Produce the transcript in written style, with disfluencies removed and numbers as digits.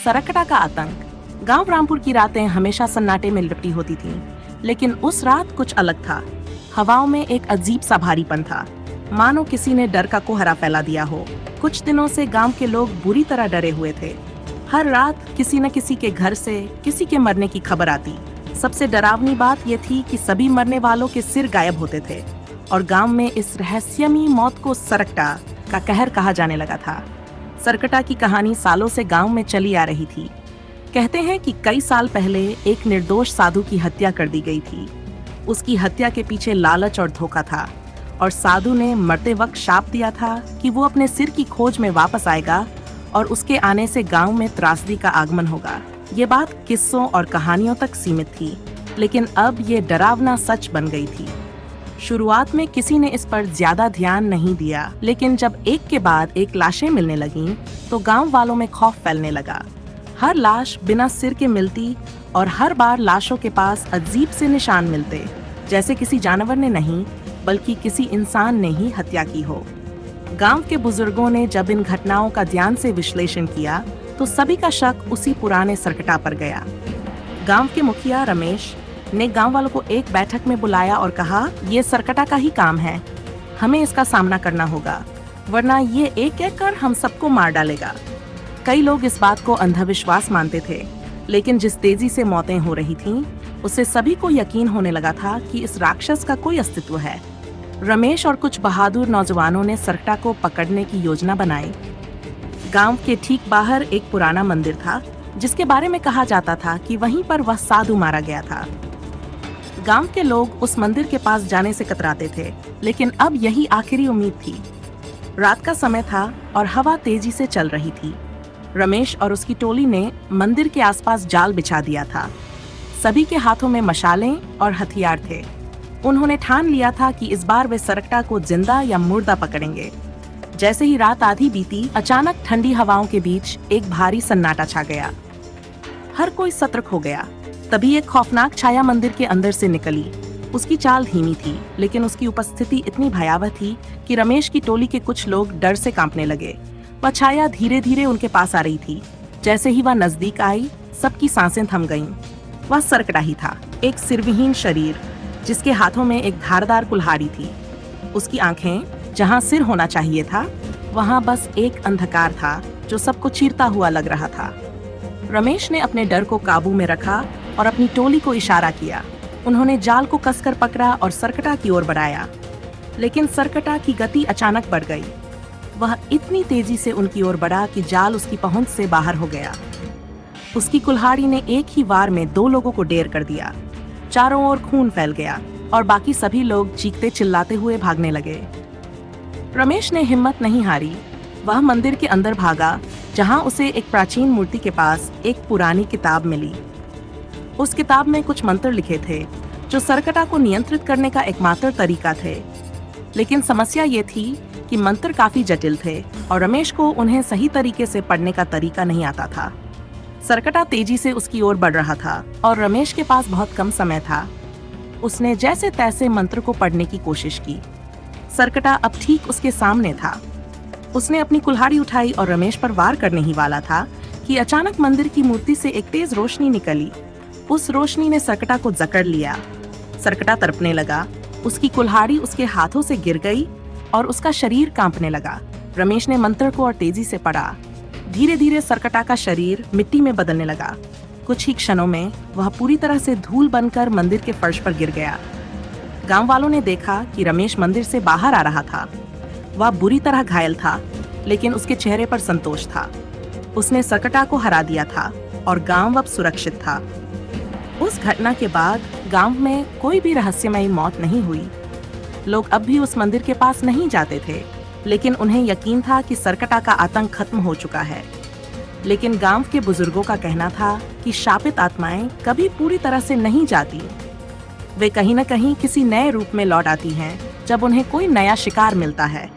सरकटा का आतंक। गांव रामपुर की रातें हमेशा सन्नाटे में लिपटी होती थीं, लेकिन उस रात कुछ अलग था। हवाओं में एक अजीब सा भारीपन था, मानो किसी ने डर का कोहरा फैला दिया हो। कुछ दिनों से गांव के लोग बुरी तरह डरे हुए थे। हर रात किसी न किसी के घर से किसी के मरने की खबर आती। सबसे डरावनी बात यह थी कि सभी मरने वालों के सिर गायब होते थे और गांव में इस रहस्यमयी मौत को सरकटा का कहर कहा जाने लगा था। सरकटा की कहानी सालों से गांव में चली आ रही थी। कहते हैं कि कई साल पहले एक निर्दोष साधु की हत्या कर दी गई थी। उसकी हत्या के पीछे लालच और धोखा था और साधु ने मरते वक्त शाप दिया था कि वो अपने सिर की खोज में वापस आएगा और उसके आने से गांव में त्रासदी का आगमन होगा। ये बात किस्सों और कहानियों तक सीमित थी, लेकिन अब ये डरावना सच बन गई थी। शुरुआत में किसी ने इस पर ज्यादा ध्यान नहीं दिया, लेकिन जब एक के बाद एक लाशें मिलने लगीं, तो गांव वालों में खौफ फैलने लगा। हर लाश बिना सिर के मिलती और हर बार लाशों के पास अजीब से निशान मिलते, जैसे किसी जानवर ने नहीं बल्कि किसी इंसान ने ही हत्या की हो। गांव के बुजुर्गों ने जब इन घटनाओं का ध्यान से विश्लेषण किया, तो सभी का शक उसी पुराने सरकटा पर गया। गांव के मुखिया रमेश ने गांव वालों को एक बैठक में बुलाया और कहा, ये सरकटा का ही काम है, हमें इसका सामना करना होगा, वरना ये एक एक कर हम सबको मार डालेगा। कई लोग इस बात को अंधविश्वास मानते थे, लेकिन जिस तेजी से मौतें हो रही थीं, उससे सभी को यकीन होने लगा था कि इस राक्षस का कोई अस्तित्व है। रमेश और कुछ बहादुर नौजवानों ने सरकटा को पकड़ने की योजना बनाई। गांव के ठीक बाहर एक पुराना मंदिर था, जिसके बारे में कहा जाता था कि वहीं पर वह साधु मारा गया था। गांव के लोग उस मंदिर के पास जाने से कतराते थे, लेकिन अब यही आखिरी उम्मीद थी। रात का समय था और हवा तेजी से चल रही थी। रमेश और उसकी टोली ने मंदिर के आसपास जाल बिछा दिया था। सभी के हाथों में मशालें और हथियार थे। उन्होंने ठान लिया था कि इस बार वे सरकटा को जिंदा या मुर्दा पकड़ेंगे। जैसे ही रात आधी बीती, अचानक ठंडी हवाओं के बीच एक भारी सन्नाटा छा गया। हर कोई सतर्क हो गया। तभी एक खौफनाक छाया मंदिर के अंदर से निकली। उसकी चाल धीमी थी, लेकिन उसकी उपस्थिति इतनी भयावह थी कि रमेश की टोली के कुछ लोग डर से कांपने लगे। वह छाया धीरे धीरे उनके पास आ रही थी। जैसे ही वह नजदीक आई, सबकी सांसें थम गईं। वह सरकटा ही था, एक सिरविहीन शरीर जिसके हाथों में एक धारदार कुल्हाड़ी थी। उसकी आंखें जहां सिर होना चाहिए था, वहां बस एक अंधकार था जो सबको चीरता हुआ लग रहा था। रमेश ने अपने डर को काबू में रखा और अपनी टोली को इशारा किया। उन्होंने जाल को कसकर पकड़ा और सरकटा की ओर बढ़ाया, लेकिन सरकटा की गति अचानक बढ़ गई। वह इतनी तेजी से उनकी ओर बढ़ा कि जाल उसकी पहुंच से बाहर हो गया। उसकी कुल्हाड़ी ने एक ही वार में 2 लोगों को ढेर कर दिया। चारों ओर खून फैल गया और बाकी सभी लोग चीखते चिल्लाते हुए भागने लगे। रमेश ने हिम्मत नहीं हारी। वह मंदिर के अंदर भागा, जहां उसे एक प्राचीन मूर्ति के पास एक पुरानी किताब मिली। उस किताब में कुछ मंत्र लिखे थे जो सरकटा को नियंत्रित करने का एकमात्र तरीका थे। लेकिन समस्या ये थी कि मंत्र काफी जटिल थे और रमेश को उन्हें सही तरीके से पढ़ने का तरीका नहीं आता था। सरकटा तेजी से उसकी ओर बढ़ रहा था और रमेश के पास बहुत कम समय था। उसने जैसे तैसे मंत्र को पढ़ने की कोशिश की। सरकटा अब ठीक उसके सामने था। उसने अपनी कुल्हाड़ी उठाई और रमेश पर वार करने ही वाला था कि अचानक मंदिर की मूर्ति से एक तेज रोशनी निकली। उस रोशनी ने सरकटा को जकड़ लिया। सरकटा तड़पने लगा। उसकी कुल्हाड़ी उसके हाथों से गिर गई और उसका शरीर कांपने लगा। रमेश ने मंत्र को और तेजी से पढ़ा। धीरे धीरे सरकटा का शरीर मिट्टी में बदलने लगा। कुछ ही क्षणों में वह पूरी तरह से धूल बनकर मंदिर के फर्श पर गिर गया। गांव वालों ने देखा कि रमेश मंदिर से बाहर आ रहा था। वह बुरी तरह घायल था, लेकिन उसके चेहरे पर संतोष था। उसने सरकटा को हरा दिया था और गांव अब सुरक्षित था। उस घटना के बाद गांव में कोई भी रहस्यमयी मौत नहीं हुई। लोग अब भी उस मंदिर के पास नहीं जाते थे, लेकिन उन्हें यकीन था कि सरकटा का आतंक खत्म हो चुका है। लेकिन गांव के बुजुर्गों का कहना था कि शापित आत्माएं कभी पूरी तरह से नहीं जाती। वे कहीं न कहीं किसी नए रूप में लौट आती हैं जब उन्हें कोई नया शिकार मिलता है।